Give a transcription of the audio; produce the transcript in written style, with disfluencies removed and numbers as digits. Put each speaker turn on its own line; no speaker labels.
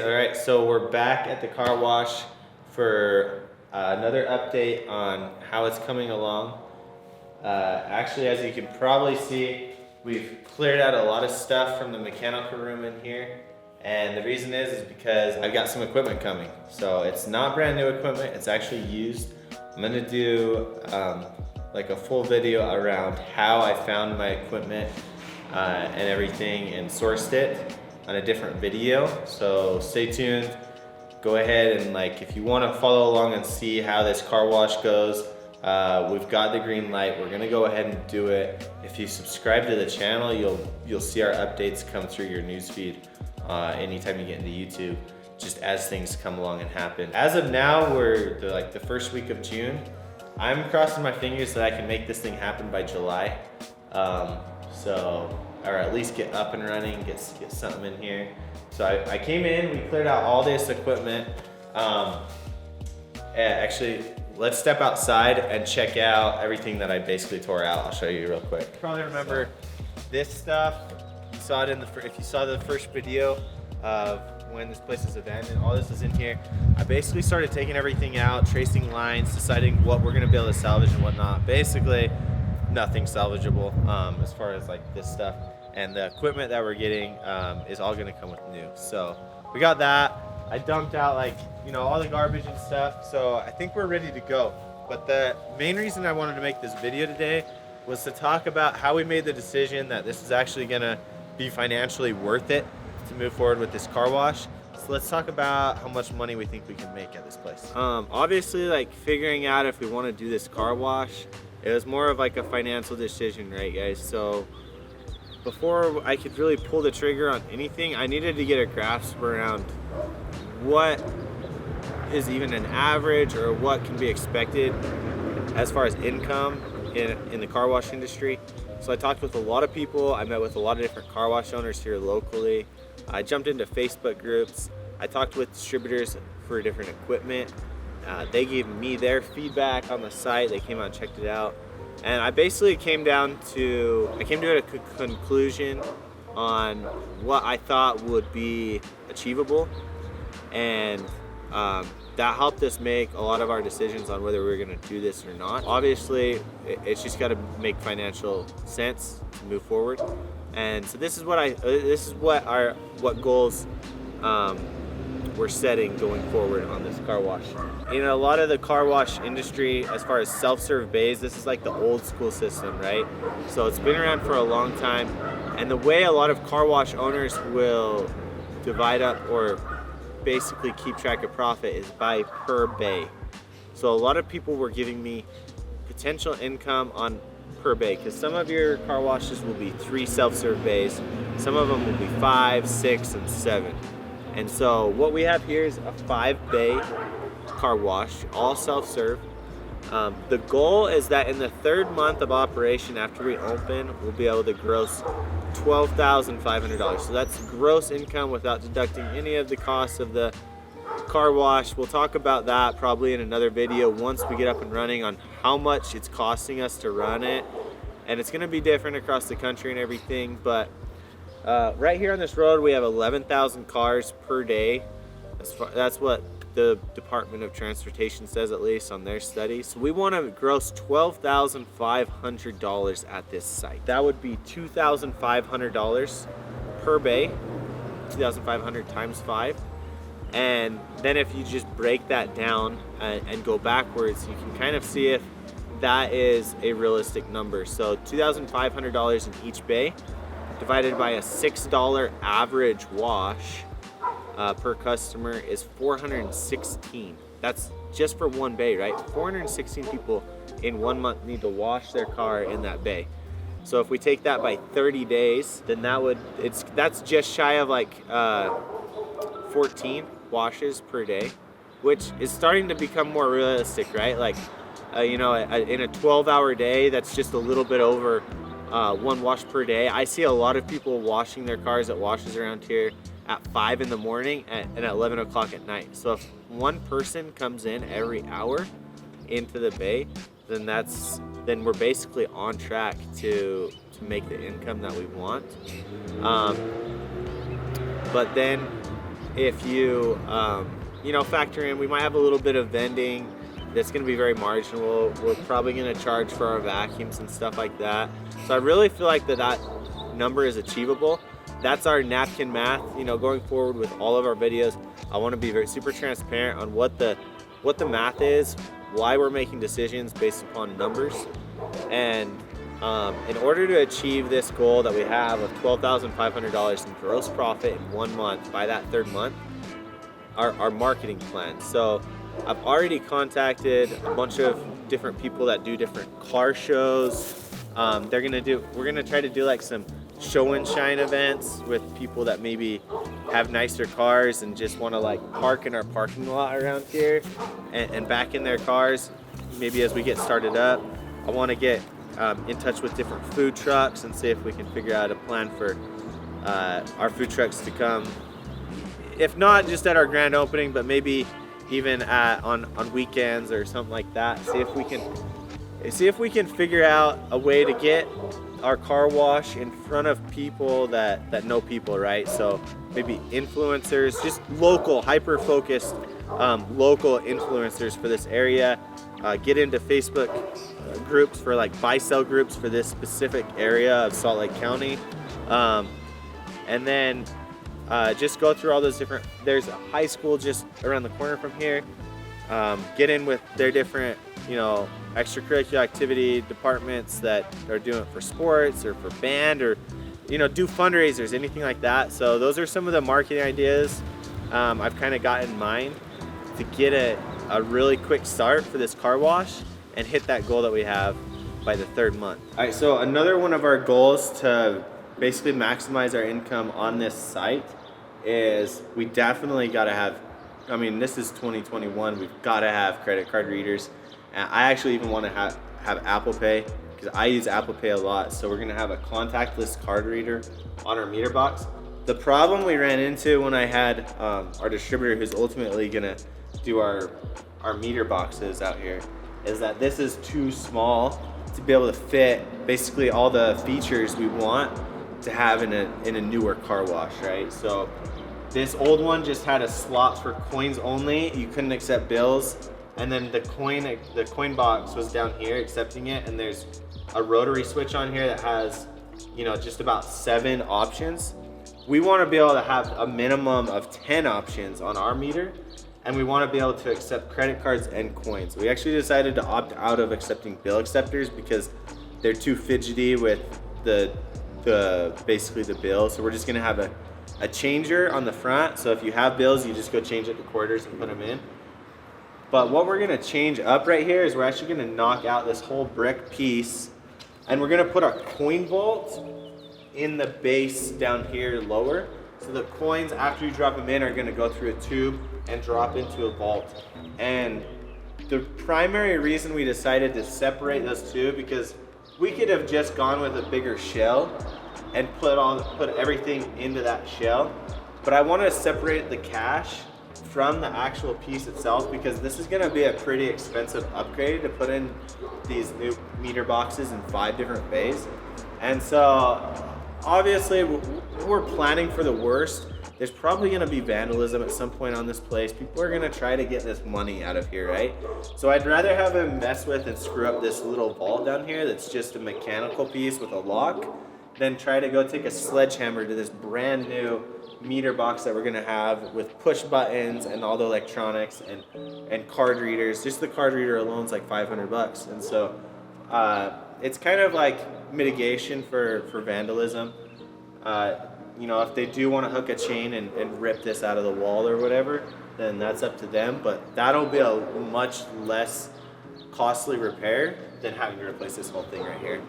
All right, so we're back at the car wash for another update on how it's coming along. Actually, as you can probably see, we've cleared out a lot of stuff from the mechanical room in here. And the reason is because I've got some equipment coming. So it's not brand new equipment, it's actually used. I'm gonna do like a full video around how I found my equipment and everything and sourced it on a different video. So stay tuned. Go ahead and if you want to follow along and see how this car wash goes, we've got the green light. We're gonna go ahead and do it. If you subscribe to the channel, you'll see our updates come through your newsfeed anytime you get into YouTube, just as things come along and happen. As of now, we're the first week of June. I'm crossing my fingers that I can make this thing happen by July. Or at least get up and running, get something in here. So I came in, we cleared out all this equipment. Actually, let's step outside and check out everything that I basically tore out. I'll show you real quick. You probably remember this stuff. You saw it if you saw the first video of when this place is abandoned, all this is in here. I basically started taking everything out, tracing lines, deciding what we're gonna be able to salvage and whatnot. Basically, nothing salvageable as far as this stuff, and the equipment that we're getting is all gonna come with new. So we got that. I dumped out all the garbage and stuff, so I think we're ready to go. But the main reason I wanted to make this video today was to talk about how we made the decision that this is actually gonna be financially worth it to move forward with this car wash. So let's talk about how much money we think we can make at this place. Obviously, figuring out if we want to do this car wash, it was more of a financial decision, right, guys? So before I could really pull the trigger on anything, I needed to get a grasp around what is even an average or what can be expected as far as income in the car wash industry. So I talked with a lot of people. I met with a lot of different car wash owners here locally. I jumped into Facebook groups. I talked with distributors for different equipment. They gave me their feedback on the site. They came out and checked it out. And I basically came to a conclusion on what I thought would be achievable. And that helped us make a lot of our decisions on whether we were gonna do this or not. Obviously, it's just gotta make financial sense to move forward. And so this is what goals we're setting going forward on this car wash. In a lot of the car wash industry, as far as self-serve bays, this is the old school system, right? So it's been around for a long time. And the way a lot of car wash owners will divide up or basically keep track of profit is by per bay. So a lot of people were giving me potential income on per bay, because some of your car washes will be 3 self-serve bays, some of them will be 5, 6, and 7. And so what we have here is a 5-bay car wash, all self-serve. The goal is that in the 3rd month of operation after we open, we'll be able to gross $12,500. So that's gross income without deducting any of the costs of the car wash. We'll talk about that probably in another video once we get up and running on how much it's costing us to run it. And it's gonna be different across the country and everything, but right here on this road we have 11,000 cars per day. That's what the Department of Transportation says, at least on their study. So we want to gross $12,500 at this site. That would be $2,500 per bay, 2,500 times 5. And then if you just break that down and go backwards, you can kind of see if that is a realistic number. So $2,500 in each bay divided by a $6 average wash per customer is 416. That's just for one bay, right? 416 people in 1 month need to wash their car in that bay. So if we take that by 30 days, then that's just shy of 14 washes per day, which is starting to become more realistic, right? In a 12-hour day, that's just a little bit over 1 wash per day. I see a lot of people washing their cars at washes around here at 5 in the morning and at 11 o'clock at night. So if one person comes in every hour into the bay, then we're basically on track to make the income that we want. But then if you, you know, factor in, we might have a little bit of vending that's going to be very marginal. We're probably going to charge for our vacuums and stuff like that. So I really feel like that number is achievable. That's our napkin math. You know, going forward with all of our videos, I want to be super transparent on what the math is, why we're making decisions based upon numbers. And in order to achieve this goal that we have of $12,500 in gross profit in 1 month by that 3rd month, our marketing plan. So I've already contacted a bunch of different people that do different car shows. We're gonna try to do like some show and shine events with people that maybe have nicer cars and just want to like park in our parking lot around here and back in their cars. Maybe as we get started up, I want to get in touch with different food trucks and see if we can figure out a plan for our food trucks to come, if not just at our grand opening, but maybe even on weekends or something like that. See if we can figure out a way to get our car wash in front of people that know people, right? So maybe influencers, just local, hyper-focused local influencers for this area. Get into Facebook groups for like buy-sell groups for this specific area of Salt Lake County. And then just go through all those different, there's a high school just around the corner from here. Get in with their different, you know, extracurricular activity departments that are doing it for sports or for band, or, you know, do fundraisers, anything like that. So those are some of the marketing ideas I've kind of got in mind to get a really quick start for this car wash and hit that goal that we have by the 3rd month. All right, so another one of our goals to basically maximize our income on this site is we definitely got to have, I mean, this is 2021, we've got to have credit card readers. And I actually even want to have Apple Pay, because I use Apple Pay a lot. So we're going to have a contactless card reader on our meter box. The problem we ran into when I had our distributor, who's ultimately going to do our meter boxes out here, is that this is too small to be able to fit basically all the features we want to have in a newer car wash, right? So this old one just had a slot for coins only. You couldn't accept bills. And then the coin box was down here accepting it, and there's a rotary switch on here that has, you know, just about 7 options. We want to be able to have a minimum of 10 options on our meter, and we want to be able to accept credit cards and coins. We actually decided to opt out of accepting bill acceptors because they're too fidgety with the basically the bill. So we're just gonna have a changer on the front. So if you have bills, you just go change it to quarters and put them in. But what we're gonna change up right here is we're actually gonna knock out this whole brick piece, and we're gonna put our coin vault in the base down here lower. So the coins, after you drop them in, are gonna go through a tube and drop into a vault. And the primary reason we decided to separate those two, because we could have just gone with a bigger shell and put everything into that shell. But I wanna separate the cash from the actual piece itself, because this is going to be a pretty expensive upgrade to put in these new meter boxes in 5 different bays. And so obviously we're planning for the worst. There's probably going to be vandalism at some point on this place. People are going to try to get this money out of here, right? So I'd rather have him mess with and screw up this little vault down here that's just a mechanical piece with a lock than try to go take a sledgehammer to this brand new meter box that we're gonna have with push buttons and all the electronics and card readers. Just the card reader alone is like $500. And so it's kind of like mitigation for vandalism. You know, if they do want to hook a chain and rip this out of the wall or whatever, then that's up to them. But that'll be a much less costly repair than having to replace this whole thing right here.